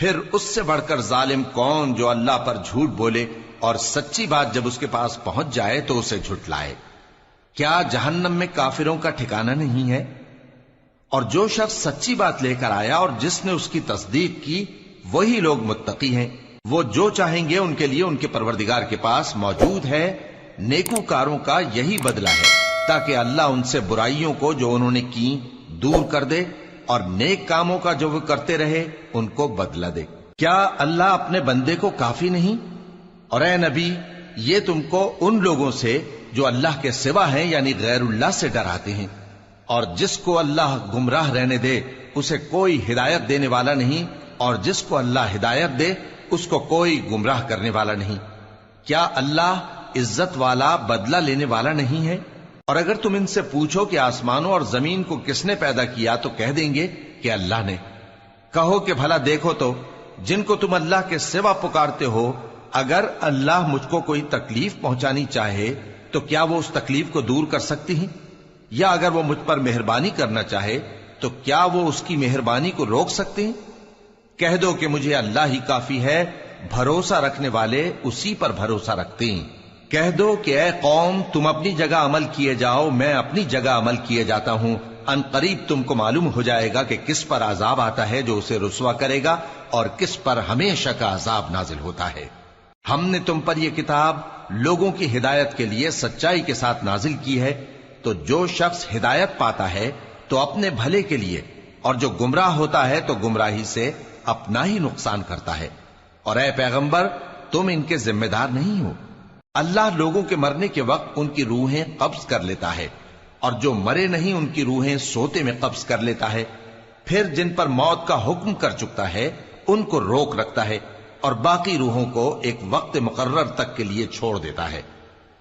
پھر اس سے بڑھ کر ظالم کون جو اللہ پر جھوٹ بولے اور سچی بات جب اس کے پاس پہنچ جائے تو اسے جھٹلائے؟ کیا جہنم میں کافروں کا ٹھکانہ نہیں ہے؟ اور جو شخص سچی بات لے کر آیا اور جس نے اس کی تصدیق کی وہی لوگ متقی ہیں، وہ جو چاہیں گے ان کے لیے ان کے پروردگار کے پاس موجود ہے۔ نیکوکاروں کا یہی بدلہ ہے، تاکہ اللہ ان سے برائیوں کو جو انہوں نے کی دور کر دے اور نیک کاموں کا جو وہ کرتے رہے ان کو بدلہ دے۔ کیا اللہ اپنے بندے کو کافی نہیں؟ اور اے نبی، یہ تم کو ان لوگوں سے جو اللہ کے سوا ہیں یعنی غیر اللہ سے ڈراتے ہیں، اور جس کو اللہ گمراہ رہنے دے اسے کوئی ہدایت دینے والا نہیں، اور جس کو اللہ ہدایت دے اس کو کوئی گمراہ کرنے والا نہیں۔ کیا اللہ عزت والا بدلہ لینے والا نہیں ہے؟ اور اگر تم ان سے پوچھو کہ آسمانوں اور زمین کو کس نے پیدا کیا تو کہہ دیں گے کہ اللہ نے۔ کہو کہ بھلا دیکھو تو جن کو تم اللہ کے سوا پکارتے ہو، اگر اللہ مجھ کو کوئی تکلیف پہنچانی چاہے تو کیا وہ اس تکلیف کو دور کر سکتی ہیں؟ یا اگر وہ مجھ پر مہربانی کرنا چاہے تو کیا وہ اس کی مہربانی کو روک سکتے ہیں؟ کہہ دو کہ مجھے اللہ ہی کافی ہے، بھروسہ رکھنے والے اسی پر بھروسہ رکھتے ہیں۔ کہہ دو کہ اے قوم تم اپنی جگہ عمل کیے جاؤ، میں اپنی جگہ عمل کیے جاتا ہوں، ان قریب تم کو معلوم ہو جائے گا کہ کس پر عذاب آتا ہے جو اسے رسوا کرے گا اور کس پر ہمیشہ کا عذاب نازل ہوتا ہے۔ ہم نے تم پر یہ کتاب لوگوں کی ہدایت کے لیے سچائی کے ساتھ نازل کی ہے، تو جو شخص ہدایت پاتا ہے تو اپنے بھلے کے لیے، اور جو گمراہ ہوتا ہے تو گمراہی سے اپنا ہی نقصان کرتا ہے۔ اور اے پیغمبر تم ان کے ذمہ دار نہیں ہو۔ اللہ لوگوں کے مرنے کے وقت ان کی روحیں قبض کر لیتا ہے، اور جو مرے نہیں ان کی روحیں سوتے میں قبض کر لیتا ہے، پھر جن پر موت کا حکم کر چکتا ہے ان کو روک رکھتا ہے، اور باقی روحوں کو ایک وقت مقرر تک کے لیے چھوڑ دیتا ہے۔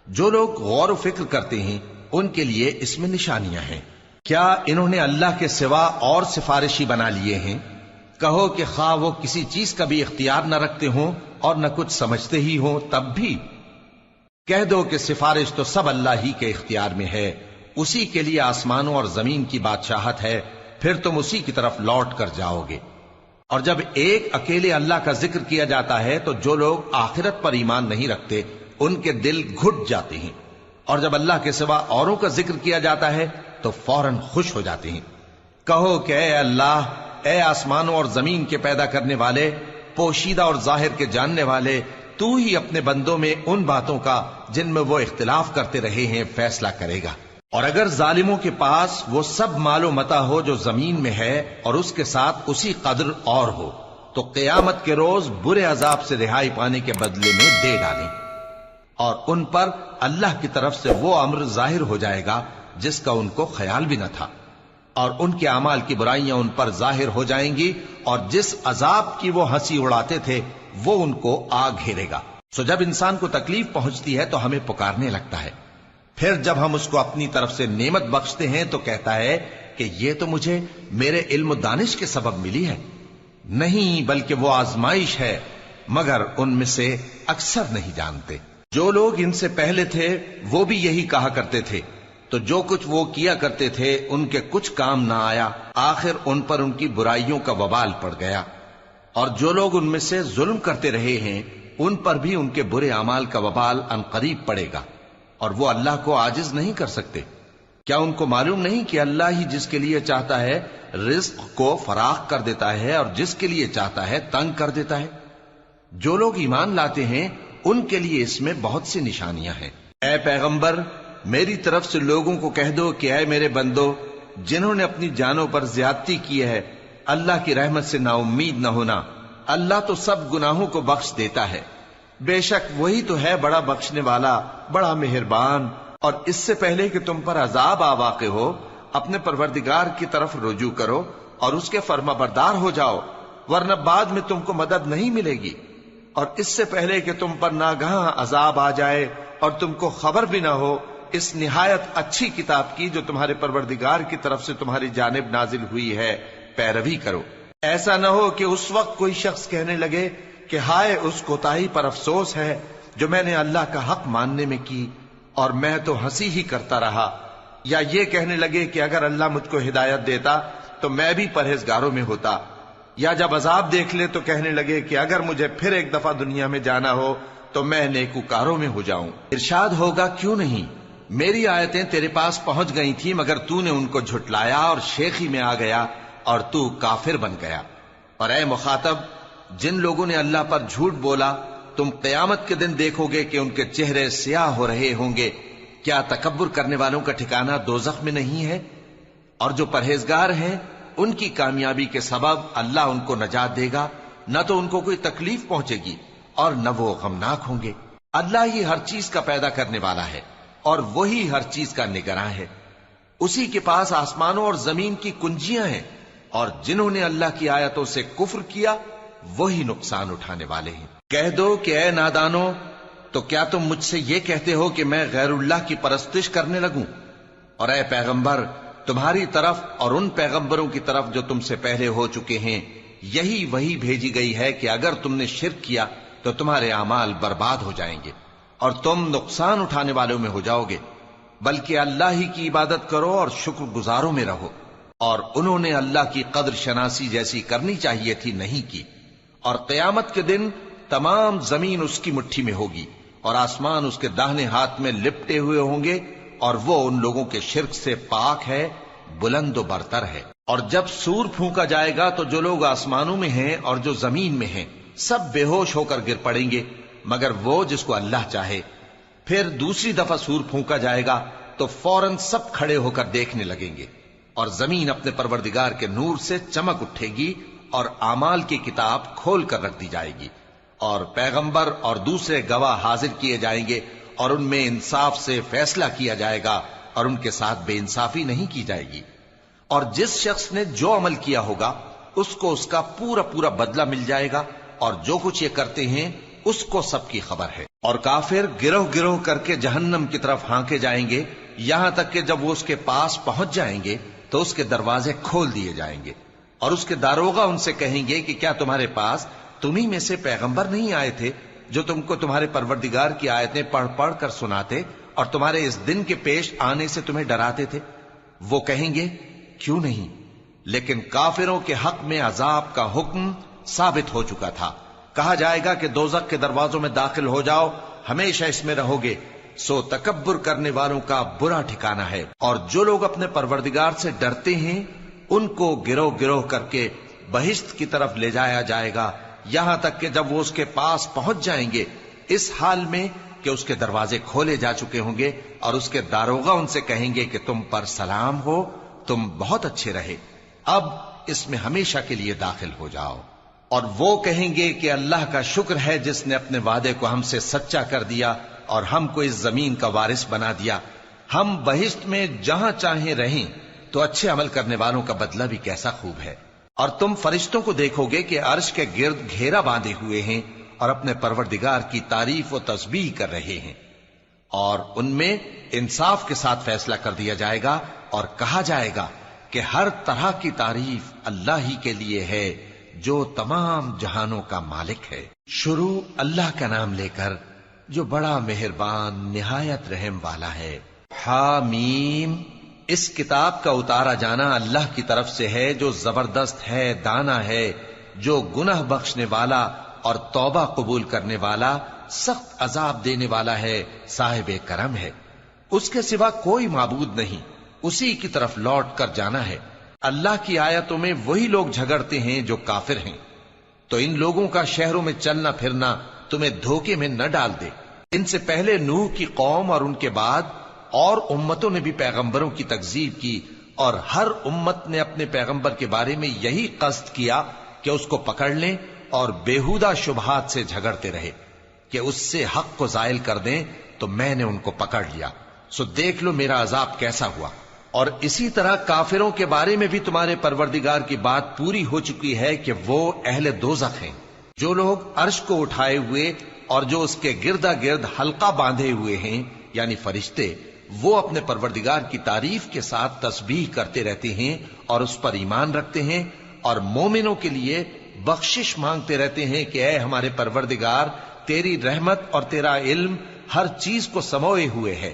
جو لوگ غور و فکر کرتے ہیں ان کے لیے اس میں نشانیاں ہیں۔ کیا انہوں نے اللہ کے سوا اور سفارشی بنا لیے ہیں؟ کہو کہ خواہ وہ کسی چیز کا بھی اختیار نہ رکھتے ہوں اور نہ کچھ سمجھتے ہی ہوں تب بھی کہہ دو کہ سفارش تو سب اللہ ہی کے اختیار میں ہے، اسی کے لیے آسمانوں اور زمین کی بادشاہت ہے، پھر تم اسی کی طرف لوٹ کر جاؤ گے۔ اور جب ایک اکیلے اللہ کا ذکر کیا جاتا ہے تو جو لوگ آخرت پر ایمان نہیں رکھتے ان کے دل گھٹ جاتے ہیں، اور جب اللہ کے سوا اوروں کا ذکر کیا جاتا ہے تو فوراً خوش ہو جاتے ہیں۔ کہو کہ اے اللہ، اے آسمانوں اور زمین کے پیدا کرنے والے، پوشیدہ اور ظاہر کے جاننے والے، تو ہی اپنے بندوں میں ان باتوں کا جن میں وہ اختلاف کرتے رہے ہیں فیصلہ کرے گا۔ اور اگر ظالموں کے پاس وہ سب مال و متاع ہو جو زمین میں ہے اور اس کے ساتھ اسی قدر اور ہو تو قیامت کے روز برے عذاب سے رہائی پانے کے بدلے میں دے ڈالیں، اور ان پر اللہ کی طرف سے وہ امر ظاہر ہو جائے گا جس کا ان کو خیال بھی نہ تھا، اور ان کے اعمال کی برائیاں ان پر ظاہر ہو جائیں گی، اور جس عذاب کی وہ ہنسی اڑاتے تھے وہ ان کو آ گھیرے گا۔ سو جب انسان کو تکلیف پہنچتی ہے تو ہمیں پکارنے لگتا ہے، پھر جب ہم اس کو اپنی طرف سے نعمت بخشتے ہیں تو کہتا ہے کہ یہ تو مجھے میرے علم و دانش کے سبب ملی ہے۔ نہیں، بلکہ وہ آزمائش ہے، مگر ان میں سے اکثر نہیں جانتے۔ جو لوگ ان سے پہلے تھے وہ بھی یہی کہا کرتے تھے، تو جو کچھ وہ کیا کرتے تھے ان کے کچھ کام نہ آیا، آخر ان پر ان کی برائیوں کا وبال پڑ گیا۔ اور جو لوگ ان میں سے ظلم کرتے رہے ہیں ان پر بھی ان کے برے اعمال کا وبال عنقریب پڑے گا، اور وہ اللہ کو عاجز نہیں کر سکتے۔ کیا ان کو معلوم نہیں کہ اللہ ہی جس کے لیے چاہتا ہے رزق کو فراخ کر دیتا ہے اور جس کے لیے چاہتا ہے تنگ کر دیتا ہے؟ جو لوگ ایمان لاتے ہیں ان کے لیے اس میں بہت سی نشانیاں ہیں۔ اے پیغمبر، میری طرف سے لوگوں کو کہہ دو کہ اے میرے بندو، جنہوں نے اپنی جانوں پر زیادتی کی ہے، اللہ کی رحمت سے نا امید نہ ہونا۔ اللہ تو سب گناہوں کو بخش دیتا ہے، بے شک وہی تو ہے بڑا بخشنے والا، بڑا مہربان۔ اور اس سے پہلے کہ تم پر عذاب آ واقع ہو، اپنے پروردگار کی طرف رجوع کرو اور اس کے فرما بردار ہو جاؤ، ورنہ بعد میں تم کو مدد نہیں ملے گی۔ اور اس سے پہلے کہ تم پر ناگہاں عذاب آ جائے اور تم کو خبر بھی نہ ہو، اس نہایت اچھی کتاب کی جو تمہارے پروردگار کی طرف سے تمہاری جانب نازل ہوئی ہے پیروی کرو۔ ایسا نہ ہو کہ اس وقت کوئی شخص کہنے لگے کہ ہائے اس کوتاہی پر افسوس ہے جو میں نے اللہ کا حق ماننے میں کی، اور میں تو ہنسی ہی کرتا رہا، یا یہ کہنے لگے کہ اگر اللہ مجھ کو ہدایت دیتا تو میں بھی پرہیزگاروں میں ہوتا، یا جب عذاب دیکھ لے تو کہنے لگے کہ اگر مجھے پھر ایک دفعہ دنیا میں جانا ہو تو میں نیکوکاروں میں ہو جاؤں۔ ارشاد ہوگا کیوں نہیں، میری آیتیں تیرے پاس پہنچ گئی تھی مگر تو نے ان کو جھٹلایا اور شیخی میں آ گیا اور تو کافر بن گیا۔ اور اے مخاطب، جن لوگوں نے اللہ پر جھوٹ بولا تم قیامت کے دن دیکھو گے کہ ان کے چہرے سیاہ ہو رہے ہوں گے۔ کیا تکبر کرنے والوں کا ٹھکانہ دوزخ میں نہیں ہے؟ اور جو پرہیزگار ہیں ان کی کامیابی کے سبب اللہ ان کو نجات دے گا، نہ تو ان کو کوئی تکلیف پہنچے گی اور نہ وہ غمناک ہوں گے۔ اللہ ہی ہر چیز کا پیدا کرنے والا ہے اور وہی ہر چیز کا نگراں ہے۔ اسی کے پاس آسمانوں اور زمین کی کنجیاں ہیں، اور جنہوں نے اللہ کی آیتوں سے کفر کیا وہی نقصان اٹھانے والے ہیں۔ کہہ دو کہ اے نادانو، تو کیا تم مجھ سے یہ کہتے ہو کہ میں غیر اللہ کی پرستش کرنے لگوں؟ اور اے پیغمبر، تمہاری طرف اور ان پیغمبروں کی طرف جو تم سے پہلے ہو چکے ہیں یہی وہی بھیجی گئی ہے کہ اگر تم نے شرک کیا تو تمہارے اعمال برباد ہو جائیں گے اور تم نقصان اٹھانے والوں میں ہو جاؤ گے، بلکہ اللہ ہی کی عبادت کرو اور شکر گزاروں میں رہو۔ اور انہوں نے اللہ کی قدر شناسی جیسی کرنی چاہیے تھی نہیں کی۔ اور قیامت کے دن تمام زمین اس کی مٹھی میں ہوگی اور آسمان اس کے داہنے ہاتھ میں لپٹے ہوئے ہوں گے، اور وہ ان لوگوں کے شرک سے پاک ہے، بلند و برتر ہے۔ اور جب سور پھونکا جائے گا تو جو لوگ آسمانوں میں ہیں اور جو زمین میں ہیں سب بے ہوش ہو کر گر پڑیں گے مگر وہ جس کو اللہ چاہے۔ پھر دوسری دفعہ سور پھونکا جائے گا تو فوراً سب کھڑے ہو کر دیکھنے لگیں گے، اور زمین اپنے پروردگار کے نور سے چمک اٹھے گی اور اعمال کی کتاب کھول کر رکھ دی جائے گی، اور پیغمبر اور دوسرے گواہ حاضر کیے جائیں گے، اور ان میں انصاف سے فیصلہ کیا جائے گا اور ان کے ساتھ بے انصافی نہیں کی جائے گی۔ اور جس شخص نے جو عمل کیا ہوگا اس کو اس کا پورا پورا بدلہ مل جائے گا، اور جو کچھ یہ کرتے ہیں اس کو سب کی خبر ہے۔ اور کافر گروہ گروہ کر کے جہنم کی طرف ہانکے جائیں گے، یہاں تک کہ جب وہ اس کے پاس پہنچ جائیں گے تو اس کے دروازے کھول دیے جائیں گے، اور اس کے داروغہ ان سے کہیں گے کہ کیا تمہارے پاس تمہیں میں سے پیغمبر نہیں آئے تھے جو تم کو تمہارے پروردگار کی آیتیں پڑھ پڑھ کر سناتے اور تمہارے اس دن کے پیش آنے سے تمہیں ڈراتے تھے؟ وہ کہیں گے کیوں نہیں، لیکن کافروں کے حق میں عذاب کا حکم ثابت ہو چکا تھا۔ کہا جائے گا کہ دوزخ کے دروازوں میں داخل ہو جاؤ، ہمیشہ اس میں رہو گے، سو تکبر کرنے والوں کا برا ٹھکانہ ہے۔ اور جو لوگ اپنے پروردگار سے ڈرتے ہیں ان کو گروہ گروہ کر کے بہشت کی طرف لے جایا جائے گا، یہاں تک کہ جب وہ اس کے پاس پہنچ جائیں گے اس حال میں کہ اس کے دروازے کھولے جا چکے ہوں گے، اور اس کے داروغہ ان سے کہیں گے کہ تم پر سلام ہو، تم بہت اچھے رہے، اب اس میں ہمیشہ کے لیے داخل ہو جاؤ۔ اور وہ کہیں گے کہ اللہ کا شکر ہے جس نے اپنے وعدے کو ہم سے سچا کر دیا اور ہم کو اس زمین کا وارث بنا دیا، ہم بہشت میں جہاں چاہیں رہیں، تو اچھے عمل کرنے والوں کا بدلہ بھی کیسا خوب ہے۔ اور تم فرشتوں کو دیکھو گے کہ عرش کے گرد گھیرا باندھے ہوئے ہیں اور اپنے پروردگار کی تعریف و تسبیح کر رہے ہیں، اور ان میں انصاف کے ساتھ فیصلہ کر دیا جائے گا، اور کہا جائے گا کہ ہر طرح کی تعریف اللہ ہی کے لیے ہے جو تمام جہانوں کا مالک ہے۔ شروع اللہ کا نام لے کر جو بڑا مہربان نہایت رحم والا ہے۔ حامیم، اس کتاب کا اتارا جانا اللہ کی طرف سے ہے جو زبردست ہے، دانا ہے، جو گناہ بخشنے والا اور توبہ قبول کرنے والا، سخت عذاب دینے والا ہے، صاحب کرم ہے۔ اس کے سوا کوئی معبود نہیں، اسی کی طرف لوٹ کر جانا ہے۔ اللہ کی آیتوں میں وہی لوگ جھگڑتے ہیں جو کافر ہیں، تو ان لوگوں کا شہروں میں چلنا پھرنا تمہیں دھوکے میں نہ ڈال دے۔ ان سے پہلے نوح کی قوم اور ان کے بعد اور امتوں نے بھی پیغمبروں کی تکذیب کی، اور ہر امت نے اپنے پیغمبر کے بارے میں یہی قصد کیا کہ اس کو پکڑ لیں، اور بیہودہ شبہات سے جھگڑتے رہے کہ اس سے حق کو زائل کر دیں، تو میں نے ان کو پکڑ لیا، سو دیکھ لو میرا عذاب کیسا ہوا۔ اور اسی طرح کافروں کے بارے میں بھی تمہارے پروردگار کی بات پوری ہو چکی ہے کہ وہ اہل دوزخ ہیں۔ جو لوگ عرش کو اٹھائے ہوئے اور جو اس کے گردا گرد حلقہ باندھے ہوئے ہیں یعنی فرشتے، وہ اپنے پروردگار کی تعریف کے ساتھ تسبیح کرتے رہتے ہیں اور اس پر ایمان رکھتے ہیں، اور مومنوں کے لیے بخشش مانگتے رہتے ہیں کہ اے ہمارے پروردگار، تیری رحمت اور تیرا علم ہر چیز کو سموئے ہوئے ہے،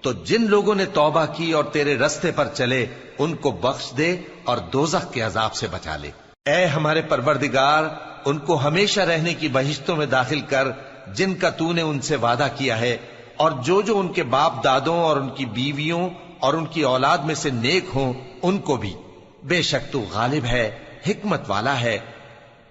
تو جن لوگوں نے توبہ کی اور تیرے رستے پر چلے ان کو بخش دے اور دوزخ کے عذاب سے بچا لے۔ اے ہمارے پروردگار، ان کو ہمیشہ رہنے کی بہشتوں میں داخل کر جن کا تو نے ان سے وعدہ کیا ہے، اور جو جو ان کے باپ دادوں اور ان کی بیویوں اور ان کی اولاد میں سے نیک ہوں ان کو بھی۔ بے شک تو غالب ہے، حکمت والا ہے۔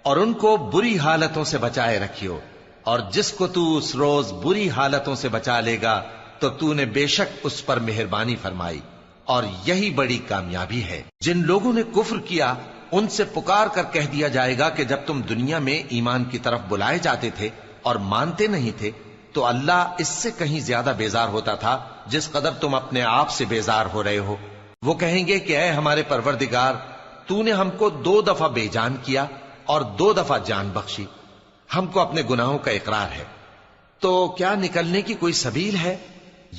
اور ان کو بری حالتوں سے بچائے رکھیو، اور جس کو تو اس روز بری حالتوں سے بچا لے گا تو نے بے شک اس پر مہربانی فرمائی، اور یہی بڑی کامیابی ہے۔ جن لوگوں نے کفر کیا ان سے پکار کر کہہ دیا جائے گا کہ جب تم دنیا میں ایمان کی طرف بلائے جاتے تھے اور مانتے نہیں تھے تو اللہ اس سے کہیں زیادہ بیزار ہوتا تھا جس قدر تم اپنے آپ سے بیزار ہو رہے ہو۔ وہ کہیں گے کہ اے ہمارے پروردگار، تو نے ہم کو 2 دفعہ بے جان کیا اور 2 دفعہ جان بخشی، ہم کو اپنے گناہوں کا اقرار ہے، تو کیا نکلنے کی کوئی سبیل ہے؟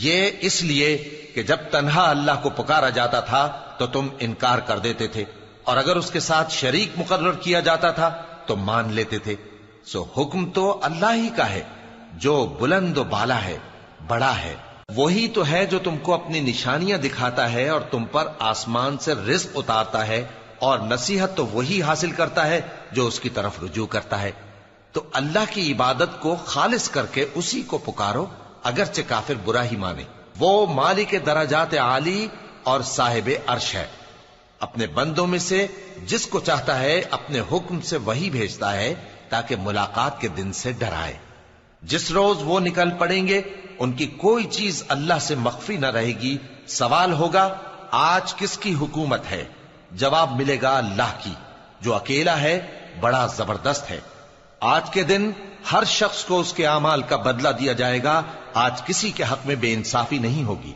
یہ اس لیے کہ جب تنہا اللہ کو پکارا جاتا تھا تو تم انکار کر دیتے تھے، اور اگر اس کے ساتھ شریک مقرر کیا جاتا تھا تو مان لیتے تھے۔ سو حکم تو اللہ ہی کا ہے جو بلند و بالا ہے، بڑا ہے۔ وہی تو ہے جو تم کو اپنی نشانیاں دکھاتا ہے اور تم پر آسمان سے رزق اتارتا ہے، اور نصیحت تو وہی حاصل کرتا ہے جو اس کی طرف رجوع کرتا ہے۔ تو اللہ کی عبادت کو خالص کر کے اسی کو پکارو، اگرچہ کافر برا ہی مانے۔ وہ مالک درجات عالی اور صاحب عرش ہے، اپنے بندوں میں سے جس کو چاہتا ہے اپنے حکم سے وہی بھیجتا ہے تاکہ ملاقات کے دن سے ڈرائے۔ جس روز وہ نکل پڑیں گے ان کی کوئی چیز اللہ سے مخفی نہ رہے گی۔ سوال ہوگا آج کس کی حکومت ہے؟ جواب ملے گا اللہ کی، جو اکیلا ہے، بڑا زبردست ہے۔ آج کے دن ہر شخص کو اس کے اعمال کا بدلہ دیا جائے گا، آج کسی کے حق میں بے انصافی نہیں ہوگی۔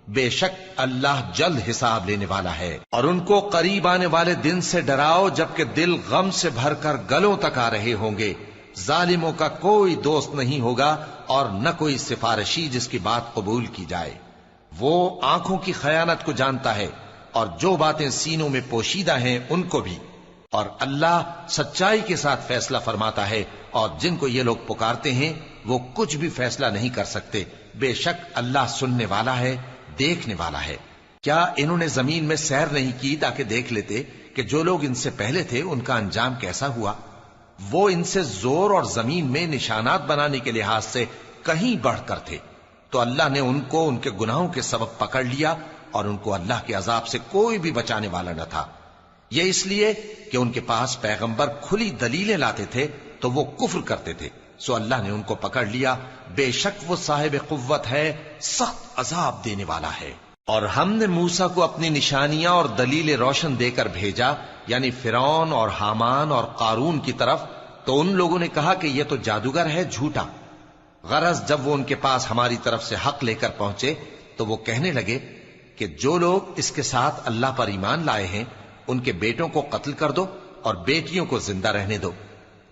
بے شک اللہ جلد حساب لینے والا ہے۔ اور ان کو قریب آنے والے دن سے ڈراؤ جبکہ دل غم سے بھر کر گلوں تک آ رہے ہوں گے۔ ظالموں کا کوئی دوست نہیں ہوگا اور نہ کوئی سفارشی جس کی بات قبول کی جائے۔ وہ آنکھوں کی خیانت کو جانتا ہے اور جو باتیں سینوں میں پوشیدہ ہیں ان کو بھی، اور اللہ سچائی کے ساتھ فیصلہ فرماتا ہے، اور جن کو یہ لوگ پکارتے ہیں وہ کچھ بھی فیصلہ نہیں کر سکتے۔ بے شک اللہ سننے والا ہے، دیکھنے والا ہے۔ کیا انہوں نے زمین میں سیر نہیں کی تاکہ دیکھ لیتے کہ جو لوگ ان سے پہلے تھے ان کا انجام کیسا ہوا؟ وہ ان سے زور اور زمین میں نشانات بنانے کے لحاظ سے کہیں بڑھ کر تھے، تو اللہ نے ان کو ان کے گناہوں کے سبب پکڑ لیا، اور ان کو اللہ کے عذاب سے کوئی بھی بچانے والا نہ تھا۔ یہ اس لیے کہ ان کے پاس پیغمبر کھلی دلیلیں لاتے تھے تو وہ کفر کرتے تھے، سو اللہ نے ان کو پکڑ لیا۔ بے شک وہ صاحب قوت ہے، سخت عذاب دینے والا ہے۔ اور ہم نے موسیٰ کو اپنی نشانیاں اور دلیل روشن دے کر بھیجا، یعنی فرعون اور حامان اور قارون کی طرف، تو ان لوگوں نے کہا کہ یہ تو جادوگر ہے، جھوٹا۔ غرض جب وہ ان کے پاس ہماری طرف سے حق لے کر پہنچے تو وہ کہنے لگے کہ جو لوگ اس کے ساتھ اللہ پر ایمان لائے ہیں ان کے بیٹوں کو قتل کر دو اور بیٹیوں کو زندہ رہنے دو۔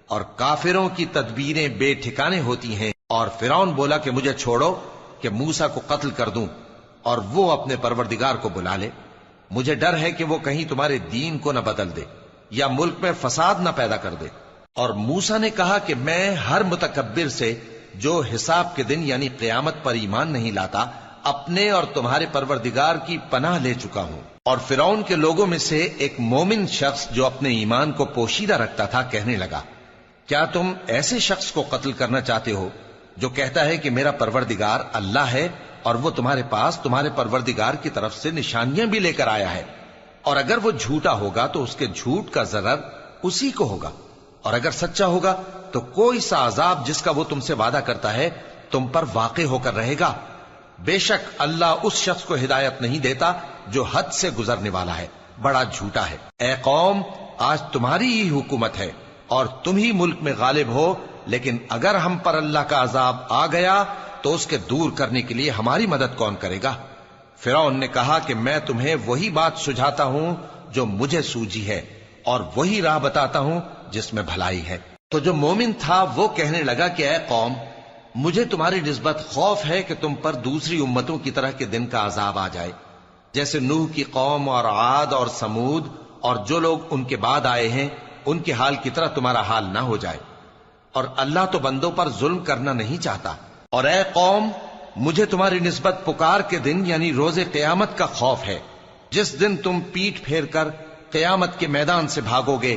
اور کافروں کی تدبیریں بے ٹھکانے ہوتی ہیں۔ اور فرعون بولا کہ مجھے چھوڑو کہ موسیٰ کو قتل کر دوں اور وہ اپنے پروردگار کو بلا لے، مجھے ڈر ہے کہ وہ کہیں تمہارے دین کو نہ بدل دے یا ملک میں فساد نہ پیدا کر دے۔ اور موسیٰ نے کہا کہ میں ہر متکبر سے جو حساب کے دن یعنی قیامت پر ایمان نہیں لاتا اپنے اور تمہارے پروردگار کی پناہ لے چکا ہوں۔ اور فرعون کے لوگوں میں سے ایک مومن شخص جو اپنے ایمان کو پوشیدہ رکھتا تھا کہنے لگا، کیا تم ایسے شخص کو قتل کرنا چاہتے ہو جو کہتا ہے کہ میرا پروردگار اللہ ہے اور وہ تمہارے پاس تمہارے پروردگار کی طرف سے نشانیاں بھی لے کر آیا ہے؟ اور اگر وہ جھوٹا ہوگا تو اس کے جھوٹ کا ضرر اسی کو ہوگا، اور اگر سچا ہوگا تو کوئی سا عذاب جس کا وہ تم سے وعدہ کرتا ہے تم پر واقع ہو کر رہے گا۔ بے شک اللہ اس شخص کو ہدایت نہیں دیتا جو حد سے گزرنے والا ہے، بڑا جھوٹا ہے۔ اے قوم، آج تمہاری ہی حکومت ہے اور تم ہی ملک میں غالب ہو، لیکن اگر ہم پر اللہ کا عذاب آ گیا تو اس کے دور کرنے کے لیے ہماری مدد کون کرے گا؟ فرعون نے کہا کہ میں تمہیں وہی بات سجھاتا ہوں جو مجھے سوجھی ہے، اور وہی راہ بتاتا ہوں جس میں بھلائی ہے۔ تو جو مومن تھا وہ کہنے لگا کہ اے قوم، مجھے تمہاری نسبت خوف ہے کہ تم پر دوسری امتوں کی طرح کے دن کا عذاب آ جائے، جیسے نوح کی قوم اور عاد اور سمود اور جو لوگ ان کے بعد آئے ہیں ان کے حال کی طرح تمہارا حال نہ ہو جائے۔ اور اللہ تو بندوں پر ظلم کرنا نہیں چاہتا۔ اور اے قوم، مجھے تمہاری نسبت پکار کے دن یعنی روز قیامت کا خوف ہے، جس دن تم پیٹھ پھیر کر قیامت کے میدان سے بھاگو گے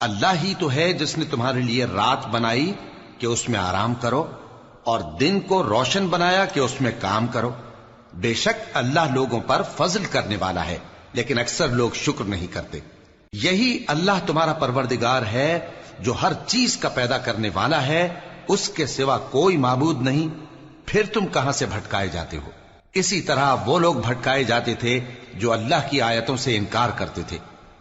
اللہ ہی تو ہے جس نے تمہارے لیے رات بنائی کہ اس میں آرام کرو اور دن کو روشن بنایا کہ اس میں کام کرو. بے شک اللہ لوگوں پر فضل کرنے والا ہے لیکن اکثر لوگ شکر نہیں کرتے. یہی اللہ تمہارا پروردگار ہے جو ہر چیز کا پیدا کرنے والا ہے، اس کے سوا کوئی معبود نہیں. پھر تم کہاں سے بھٹکائے جاتے ہو؟ اسی طرح وہ لوگ بھٹکائے جاتے تھے جو اللہ کی آیتوں سے انکار کرتے تھے.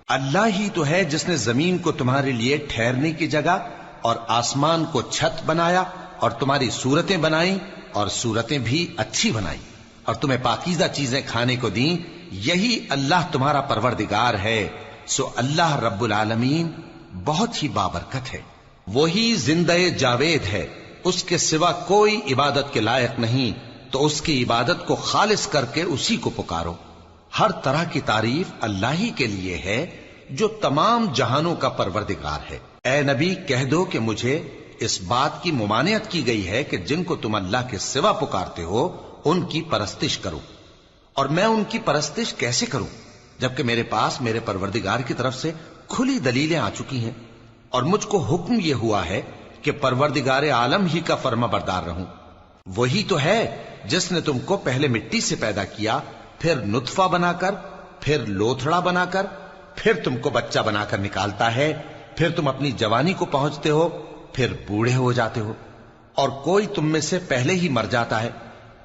اللہ ہی تو ہے جس نے زمین کو تمہارے لیے ٹھہرنے کی جگہ اور آسمان کو چھت بنایا اور تمہاری صورتیں بنائیں اور صورتیں بھی اچھی بنائی اور تمہیں پاکیزہ چیزیں کھانے کو دیں. یہی اللہ تمہارا پروردگار ہے. سو اللہ رب العالمین بہت ہی بابرکت ہے. وہی زندہ جاوید ہے، اس کے سوا کوئی عبادت کے لائق نہیں، تو اس کی عبادت کو خالص کر کے اسی کو پکارو. ہر طرح کی تعریف اللہ ہی کے لیے ہے جو تمام جہانوں کا پروردگار ہے. اے نبی کہہ دو کہ مجھے اس بات کی ممانعت کی گئی ہے کہ جن کو تم اللہ کے سوا پکارتے ہو ان کی پرستش کرو، اور میں ان کی پرستش کیسے کروں جبکہ میرے پاس میرے پروردگار کی طرف سے کھلی دلیلیں آ چکی ہیں اور مجھ کو حکم یہ ہوا ہے کہ پروردگار عالم ہی کا فرما بردار رہوں. وہی تو ہے جس نے تم کو پہلے مٹی سے پیدا کیا، پھر نطفہ بنا کر، پھر لوتھڑا بنا کر، پھر تم کو بچہ بنا کر نکالتا ہے، پھر تم اپنی جوانی کو پہنچتے ہو، پھر بوڑھے ہو جاتے ہو، اور کوئی تم میں سے پہلے ہی مر جاتا ہے،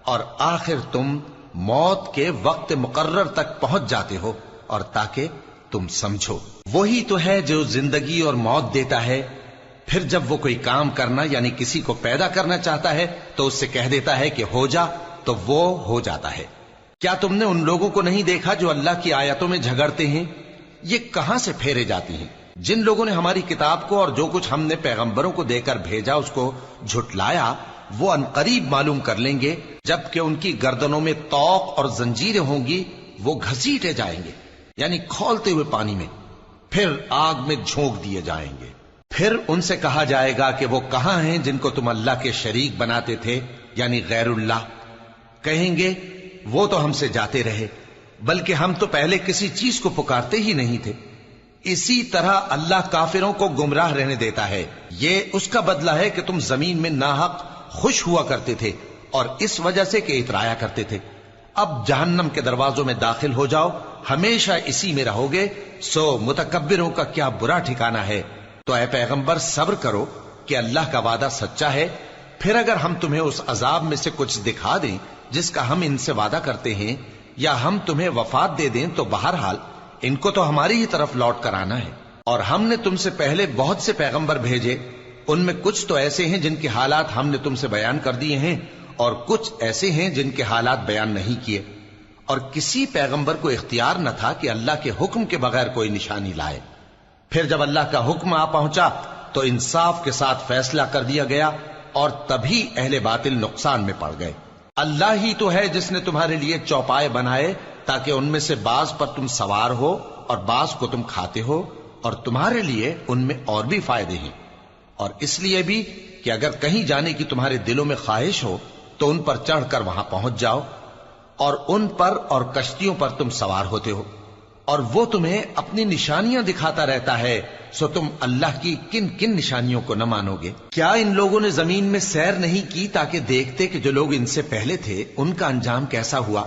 اور آخر تم موت کے وقت مقرر تک پہنچ جاتے ہو. اور تاکہ تم سمجھو وہی تو ہے جو زندگی اور موت دیتا ہے، پھر جب وہ کوئی کام کرنا یعنی کسی کو پیدا کرنا چاہتا ہے تو اس سے کہہ دیتا ہے کہ ہو جا، تو وہ ہو جاتا ہے. کیا تم نے ان لوگوں کو نہیں دیکھا جو اللہ کی آیتوں میں جھگڑتے ہیں؟ یہ کہاں سے پھیرے جاتی ہیں؟ جن لوگوں نے ہماری کتاب کو اور جو کچھ ہم نے پیغمبروں کو دے کر بھیجا اس کو جھٹلایا، وہ انقریب معلوم کر لیں گے جبکہ ان کی گردنوں میں طوق اور زنجیریں ہوں گی، وہ گھسیٹے جائیں گے یعنی کھولتے ہوئے پانی میں، پھر آگ میں جھونک دیے جائیں گے. پھر ان سے کہا جائے گا کہ وہ کہاں ہیں جن کو تم اللہ کے شریک بناتے تھے یعنی غیر اللہ؟ کہیں گے وہ تو ہم سے جاتے رہے، بلکہ ہم تو پہلے کسی چیز کو پکارتے ہی نہیں تھے. اسی طرح اللہ کافروں کو گمراہ رہنے دیتا ہے. یہ اس کا بدلہ ہے کہ تم زمین میں ناحق خوش ہوا کرتے تھے اور اس وجہ سے کہ اترایا کرتے تھے. اب جہنم کے دروازوں میں داخل ہو جاؤ، ہمیشہ اسی میں رہو گے. سو متکبروں کا کیا برا ٹھکانہ ہے. تو اے پیغمبر صبر کرو کہ اللہ کا وعدہ سچا ہے. پھر اگر ہم تمہیں اس عذاب میں سے کچھ دکھا دیں جس کا ہم ان سے وعدہ کرتے ہیں، یا ہم تمہیں وفات دے دیں، تو بہرحال ان کو تو ہماری ہی طرف لوٹ کر آنا ہے. اور ہم نے تم سے پہلے بہت سے پیغمبر بھیجے، ان میں کچھ تو ایسے ہیں جن کے حالات ہم نے تم سے بیان کر دیے ہیں، اور کچھ ایسے ہیں جن کے حالات بیان نہیں کیے. اور کسی پیغمبر کو اختیار نہ تھا کہ اللہ کے حکم کے بغیر کوئی نشانی لائے. پھر جب اللہ کا حکم آ پہنچا تو انصاف کے ساتھ فیصلہ کر دیا گیا، اور تبھی اہل باطل نقصان میں پڑ گئے. اللہ ہی تو ہے جس نے تمہارے لیے چوپائے بنائے تاکہ ان میں سے بعض پر تم سوار ہو اور بعض کو تم کھاتے ہو، اور تمہارے لیے ان میں اور بھی فائدے ہیں. اور اس لیے بھی کہ اگر کہیں جانے کی تمہارے دلوں میں خواہش ہو تو ان پر چڑھ کر وہاں پہنچ جاؤ، اور ان پر اور کشتیوں پر تم سوار ہوتے ہو، اور وہ تمہیں اپنی نشانیاں دکھاتا رہتا ہے. سو تم اللہ کی کن کن نشانیوں کو نہ مانو گے؟ کیا ان لوگوں نے زمین میں سیر نہیں کی تاکہ دیکھتے کہ جو لوگ ان سے پہلے تھے ان کا انجام کیسا ہوا،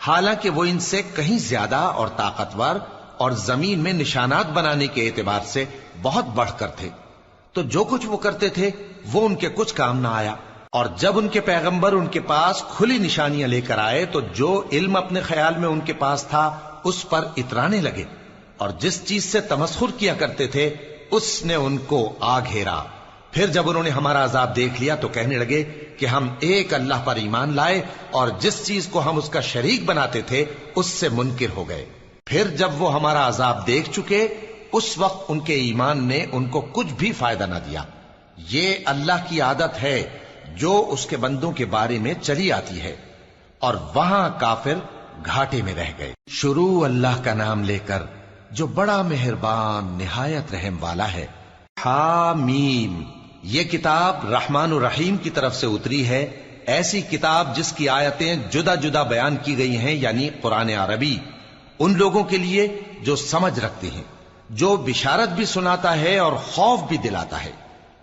حالانکہ وہ ان سے کہیں زیادہ اور طاقتور اور زمین میں نشانات بنانے کے اعتبار سے بہت بڑھ کر تھے. تو جو کچھ وہ کرتے تھے وہ ان کے کچھ کام نہ آیا. اور جب ان کے پیغمبر ان کے پاس کھلی نشانیاں لے کر آئے تو جو علم اپنے خیال میں ان کے پاس تھا اس پر اترانے لگے، اور جس چیز سے تمسخر کیا کرتے تھے اس نے ان کو آ گھیرا. پھر جب انہوں نے ہمارا عذاب دیکھ لیا تو کہنے لگے کہ ہم ایک اللہ پر ایمان لائے، اور جس چیز کو ہم اس کا شریک بناتے تھے اس سے منکر ہو گئے. پھر جب وہ ہمارا عذاب دیکھ چکے اس وقت ان کے ایمان نے ان کو کچھ بھی فائدہ نہ دیا. یہ اللہ کی عادت ہے جو اس کے بندوں کے بارے میں چلی آتی ہے، اور وہاں کافر گھاٹے میں رہ گئے. شروع اللہ کا نام لے کر جو بڑا مہربان نہایت رحم والا ہے. حامیم، یہ کتاب رحمان الرحیم کی طرف سے اتری ہے، ایسی کتاب جس کی آیتیں جدا جدا بیان کی گئی ہیں، یعنی قرآن عربی، ان لوگوں کے لیے جو سمجھ رکھتے ہیں. جو بشارت بھی سناتا ہے اور خوف بھی دلاتا ہے،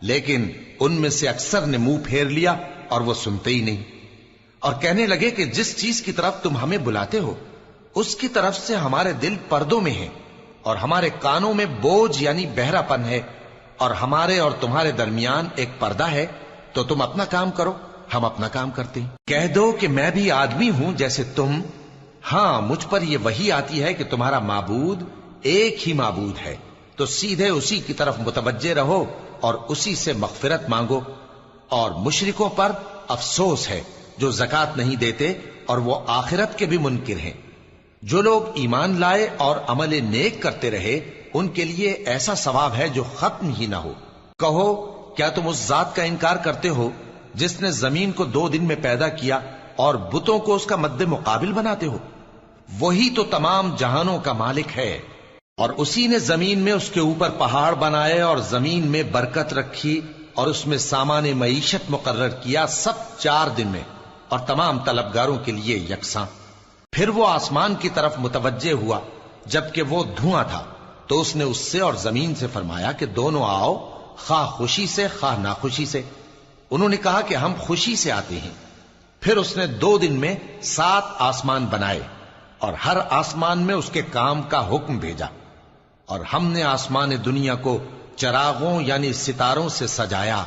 لیکن ان میں سے اکثر نے منہ پھیر لیا اور وہ سنتے ہی نہیں، اور کہنے لگے کہ جس چیز کی طرف تم ہمیں بلاتے ہو اس کی طرف سے ہمارے دل پردوں میں ہیں، اور ہمارے کانوں میں بوجھ یعنی بہرا پن ہے، اور ہمارے اور تمہارے درمیان ایک پردہ ہے، تو تم اپنا کام کرو، ہم اپنا کام کرتے ہیں۔ کہہ دو کہ میں بھی آدمی ہوں جیسے تم، ہاں مجھ پر یہ وحی آتی ہے کہ تمہارا معبود ایک ہی معبود ہے، تو سیدھے اسی کی طرف متوجہ رہو اور اسی سے مغفرت مانگو۔ اور مشرکوں پر افسوس ہے جو زکوٰۃ نہیں دیتے اور وہ آخرت کے بھی منکر ہیں۔ جو لوگ ایمان لائے اور عمل نیک کرتے رہے ان کے لیے ایسا ثواب ہے جو ختم ہی نہ ہو۔ کہو کیا تم اس ذات کا انکار کرتے ہو جس نے زمین کو 2 دن میں پیدا کیا اور بتوں کو اس کا مد مقابل بناتے ہو؟ وہی تو تمام جہانوں کا مالک ہے، اور اسی نے زمین میں اس کے اوپر پہاڑ بنائے اور زمین میں برکت رکھی اور اس میں سامان معیشت مقرر کیا، سب 4 دن میں، اور تمام طلبگاروں کے لیے یکساں۔ پھر وہ آسمان کی طرف متوجہ ہوا جبکہ وہ دھواں تھا، تو اس نے اس سے اور زمین سے فرمایا کہ دونوں آؤ، خواہ خوشی سے خواہ ناخوشی سے۔ انہوں نے کہا کہ ہم خوشی سے آتے ہیں۔ پھر اس نے 2 دن میں 7 آسمان بنائے اور ہر آسمان میں اس کے کام کا حکم بھیجا، اور ہم نے آسمان دنیا کو چراغوں یعنی ستاروں سے سجایا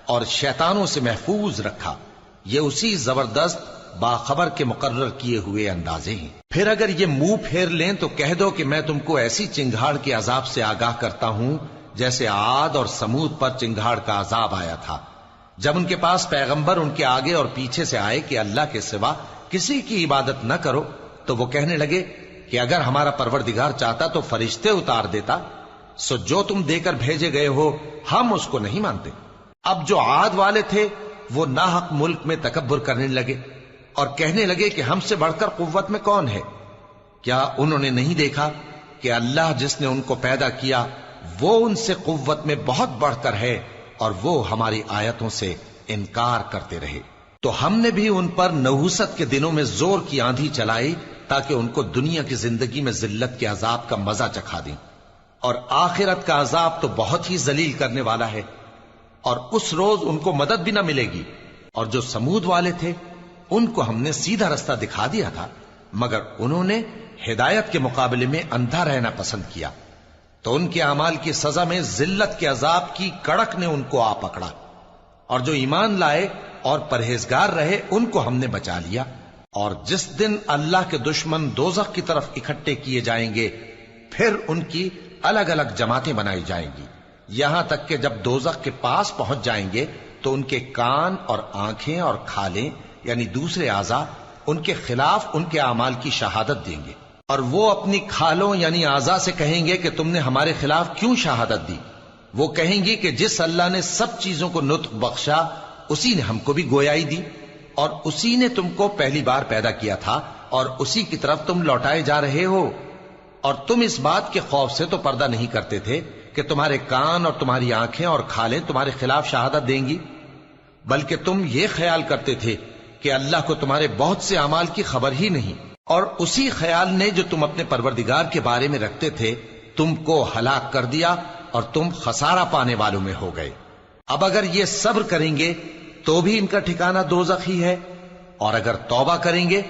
اور شیطانوں سے محفوظ رکھا۔ یہ اسی زبردست باخبر کے مقرر کیے ہوئے اندازے ہیں۔ پھر اگر یہ منہ پھیر لیں تو کہہ دو کہ میں تم کو ایسی چنگھاڑ کے عذاب سے آگاہ کرتا ہوں جیسے عاد اور سمود پر چنگھاڑ کا عذاب آیا تھا، جب ان کے پاس پیغمبر ان کے آگے اور پیچھے سے آئے کہ اللہ کے سوا کسی کی عبادت نہ کرو، تو وہ کہنے لگے کہ اگر ہمارا پروردگار چاہتا تو فرشتے اتار دیتا، سو جو تم دے کر بھیجے گئے ہو ہم اس کو نہیں مانتے۔ اب جو عاد والے تھے وہ ناحق ملک میں تکبر کرنے لگے اور کہنے لگے کہ ہم سے بڑھ کر قوت میں کون ہے؟ کیا انہوں نے نہیں دیکھا کہ اللہ جس نے ان کو پیدا کیا وہ ان سے قوت میں بہت بڑھ کر ہے، اور وہ ہماری آیتوں سے انکار کرتے رہے۔ تو ہم نے بھی ان پر نحوست کے دنوں میں زور کی آندھی چلائی تاکہ ان کو دنیا کی زندگی میں ذلت کے عذاب کا مزہ چکھا دیں، اور آخرت کا عذاب تو بہت ہی ذلیل کرنے والا ہے، اور اس روز ان کو مدد بھی نہ ملے گی۔ اور جو سمود والے تھے ان کو ہم نے سیدھا رستہ دکھا دیا تھا، مگر انہوں نے ہدایت کے مقابلے میں اندھا رہنا پسند کیا، تو ان کے اعمال کی سزا میں ذلت کے عذاب کی کڑک نے ان کو آ پکڑا۔ اور جو ایمان لائے اور پرہیزگار رہے ان کو ہم نے بچا لیا۔ اور جس دن اللہ کے دشمن دوزخ کی طرف اکٹھے کیے جائیں گے پھر ان کی الگ الگ جماعتیں بنائی جائیں گی، یہاں تک کہ جب دوزخ کے پاس پہنچ جائیں گے تو ان کے کان اور آنکھیں اور کھالیں یعنی دوسرے اعضاء ان کے خلاف ان کے اعمال کی شہادت دیں گے، اور وہ اپنی کھالوں یعنی اعضاء سے کہیں گے کہ تم نے ہمارے خلاف کیوں شہادت دی؟ وہ کہیں گی کہ جس اللہ نے سب چیزوں کو نطق بخشا اسی نے ہم کو بھی گویائی دی، اور اسی نے تم کو پہلی بار پیدا کیا تھا اور اسی کی طرف تم لوٹائے جا رہے ہو۔ اور تم اس بات کے خوف سے تو پردہ نہیں کرتے تھے کہ تمہارے کان اور تمہاری آنکھیں اور کھالیں تمہارے خلاف شہادت دیں گی، بلکہ تم یہ خیال کرتے تھے کہ اللہ کو تمہارے بہت سے اعمال کی خبر ہی نہیں، اور اسی خیال نے جو تم اپنے پروردگار کے بارے میں رکھتے تھے تم کو ہلاک کر دیا اور تم خسارہ پانے والوں میں ہو گئے۔ اب اگر یہ صبر کریں گے تو بھی ان کا ٹھکانہ دوزخ ہی ہے، اور اگر توبہ کریں گے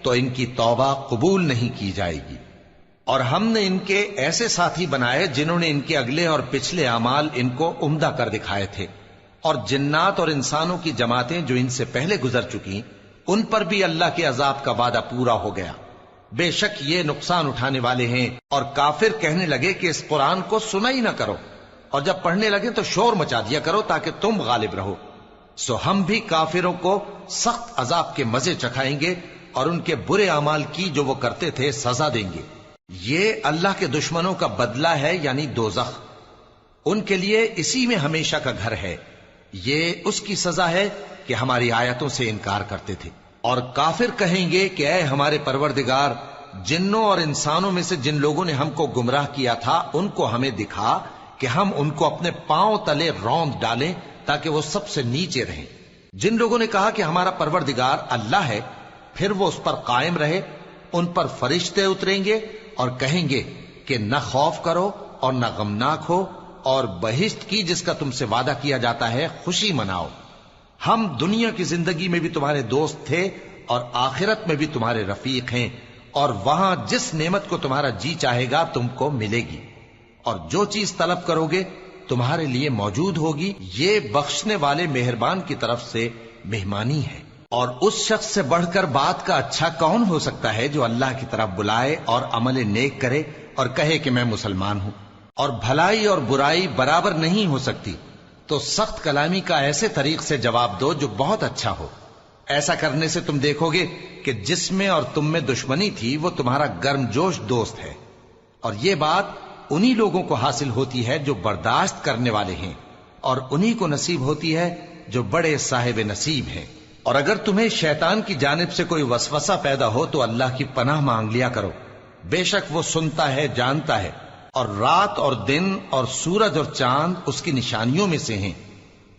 تو ان کی توبہ قبول نہیں کی جائے گی۔ اور ہم نے ان کے ایسے ساتھی بنائے جنہوں نے ان کے اگلے اور پچھلے اعمال ان کو عمدہ کر دکھائے تھے، اور جنات اور انسانوں کی جماعتیں جو ان سے پہلے گزر چکی ان پر بھی اللہ کے عذاب کا وعدہ پورا ہو گیا۔ بے شک یہ نقصان اٹھانے والے ہیں۔ اور کافر کہنے لگے کہ اس قرآن کو سنا ہی نہ کرو، اور جب پڑھنے لگے تو شور مچا دیا کرو تاکہ تم غالب رہو۔ سو ہم بھی کافروں کو سخت عذاب کے مزے چکھائیں گے اور ان کے برے اعمال کی جو وہ کرتے تھے سزا دیں گے۔ یہ اللہ کے دشمنوں کا بدلہ ہے یعنی دوزخ، ان کے لیے اسی میں ہمیشہ کا گھر ہے۔ یہ اس کی سزا ہے کہ ہماری آیتوں سے انکار کرتے تھے۔ اور کافر کہیں گے کہ اے ہمارے پروردگار، جنوں اور انسانوں میں سے جن لوگوں نے ہم کو گمراہ کیا تھا ان کو ہمیں دکھا کہ ہم ان کو اپنے پاؤں تلے روند ڈالیں تاکہ وہ سب سے نیچے رہیں۔ جن لوگوں نے کہا کہ ہمارا پروردگار اللہ ہے، پھر وہ اس پر قائم رہے، ان پر فرشتے اتریں گے اور کہیں گے کہ نہ خوف کرو اور نہ غمناک ہو، اور بہشت کی جس کا تم سے وعدہ کیا جاتا ہے خوشی مناؤ۔ ہم دنیا کی زندگی میں بھی تمہارے دوست تھے اور آخرت میں بھی تمہارے رفیق ہیں، اور وہاں جس نعمت کو تمہارا جی چاہے گا تم کو ملے گی، اور جو چیز طلب کرو گے تمہارے لیے موجود ہوگی۔ یہ بخشنے والے مہربان کی طرف سے مہمانی ہے۔ اور اس شخص سے بڑھ کر بات کا اچھا کون ہو سکتا ہے جو اللہ کی طرف بلائے اور عمل نیک کرے اور کہے کہ میں مسلمان ہوں۔ اور بھلائی اور برائی برابر نہیں ہو سکتی، تو سخت کلامی کا ایسے طریق سے جواب دو جو بہت اچھا ہو۔ ایسا کرنے سے تم دیکھو گے کہ جس میں اور تم میں دشمنی تھی وہ تمہارا گرم جوش دوست ہے، اور یہ بات انہی لوگوں کو حاصل ہوتی ہے جو برداشت کرنے والے ہیں، اور انہی کو نصیب ہوتی ہے جو بڑے صاحب نصیب ہیں۔ اور اگر تمہیں شیطان کی جانب سے کوئی وسوسہ پیدا ہو تو اللہ کی پناہ مانگ لیا کرو، بے شک وہ سنتا ہے، جانتا ہے۔ اور رات اور دن اور سورج اور چاند اس کی نشانیوں میں سے ہیں۔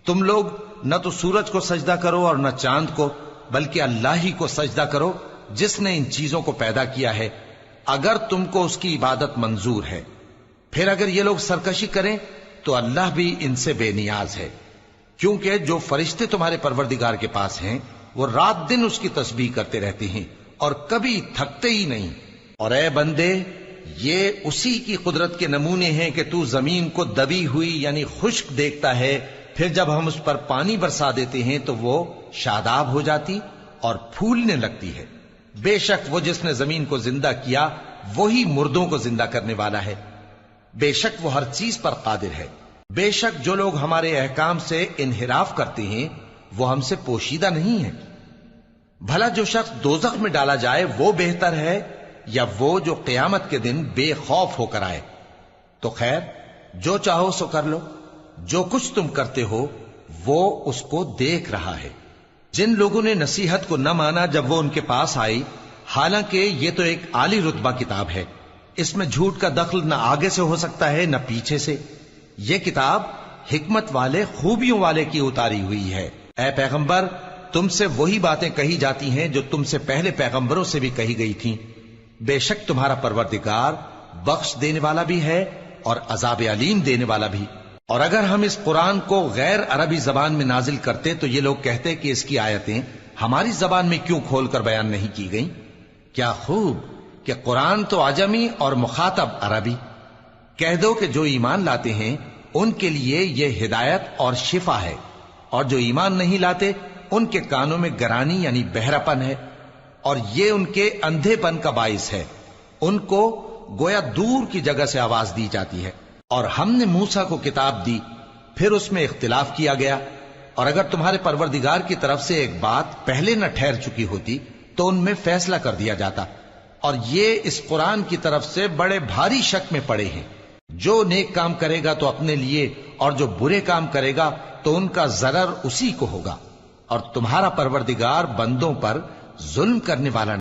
تم لوگ نہ تو سورج کو سجدہ کرو اور نہ چاند کو، بلکہ اللہ ہی کو سجدہ کرو جس نے ان چیزوں کو پیدا کیا ہے، اگر تم کو اس کی عبادت منظور ہے۔ پھر اگر یہ لوگ سرکشی کریں تو اللہ بھی ان سے بے نیاز ہے، کیونکہ جو فرشتے تمہارے پروردگار کے پاس ہیں وہ رات دن اس کی تسبیح کرتے رہتے ہیں اور کبھی تھکتے ہی نہیں۔ اور اے بندے، یہ اسی کی قدرت کے نمونے ہیں کہ تو زمین کو دبی ہوئی یعنی خشک دیکھتا ہے، پھر جب ہم اس پر پانی برسا دیتے ہیں تو وہ شاداب ہو جاتی اور پھولنے لگتی ہے۔ بے شک وہ جس نے زمین کو زندہ کیا وہی مردوں کو زندہ کرنے والا ہے، بے شک وہ ہر چیز پر قادر ہے۔ بے شک جو لوگ ہمارے احکام سے انحراف کرتے ہیں وہ ہم سے پوشیدہ نہیں ہیں۔ بھلا جو شخص دوزخ میں ڈالا جائے وہ بہتر ہے یا وہ جو قیامت کے دن بے خوف ہو کر آئے؟ تو خیر، جو چاہو سو کر لو، جو کچھ تم کرتے ہو وہ اس کو دیکھ رہا ہے۔ جن لوگوں نے نصیحت کو نہ مانا جب وہ ان کے پاس آئی، حالانکہ یہ تو ایک عالی رتبہ کتاب ہے، اس میں جھوٹ کا دخل نہ آگے سے ہو سکتا ہے نہ پیچھے سے۔ یہ کتاب حکمت والے، خوبیوں والے کی اتاری ہوئی ہے۔ اے پیغمبر، تم سے وہی باتیں کہی جاتی ہیں جو تم سے پہلے پیغمبروں سے بھی کہی گئی تھیں۔ بے شک تمہارا پروردگار بخش دینے والا بھی ہے اور عذاب علیم دینے والا بھی۔ اور اگر ہم اس قرآن کو غیر عربی زبان میں نازل کرتے تو یہ لوگ کہتے کہ اس کی آیتیں ہماری زبان میں کیوں کھول کر بیان نہیں کی گئیں؟ کیا خوب کہ قرآن تو عجمی اور مخاطب عربی۔ کہہ دو کہ جو ایمان لاتے ہیں ان کے لیے یہ ہدایت اور شفا ہے، اور جو ایمان نہیں لاتے ان کے کانوں میں گرانی یعنی بہراپن ہے، اور یہ ان کے اندھے پن کا باعث ہے۔ ان کو گویا دور کی جگہ سے آواز دی جاتی ہے۔ اور ہم نے موسیٰ کو کتاب دی، پھر اس میں اختلاف کیا گیا، اور اگر تمہارے پروردگار کی طرف سے ایک بات پہلے نہ ٹھہر چکی ہوتی تو ان میں فیصلہ کر دیا جاتا۔ اور یہ اس قرآن کی طرف سے بڑے بھاری شک میں پڑے ہیں۔ جو نیک کام کرے گا تو اپنے لیے، اور جو برے کام کرے گا تو ان کا ضرر اسی کو ہوگا، اور تمہارا پروردگار بندوں پر ظلم کرنے والا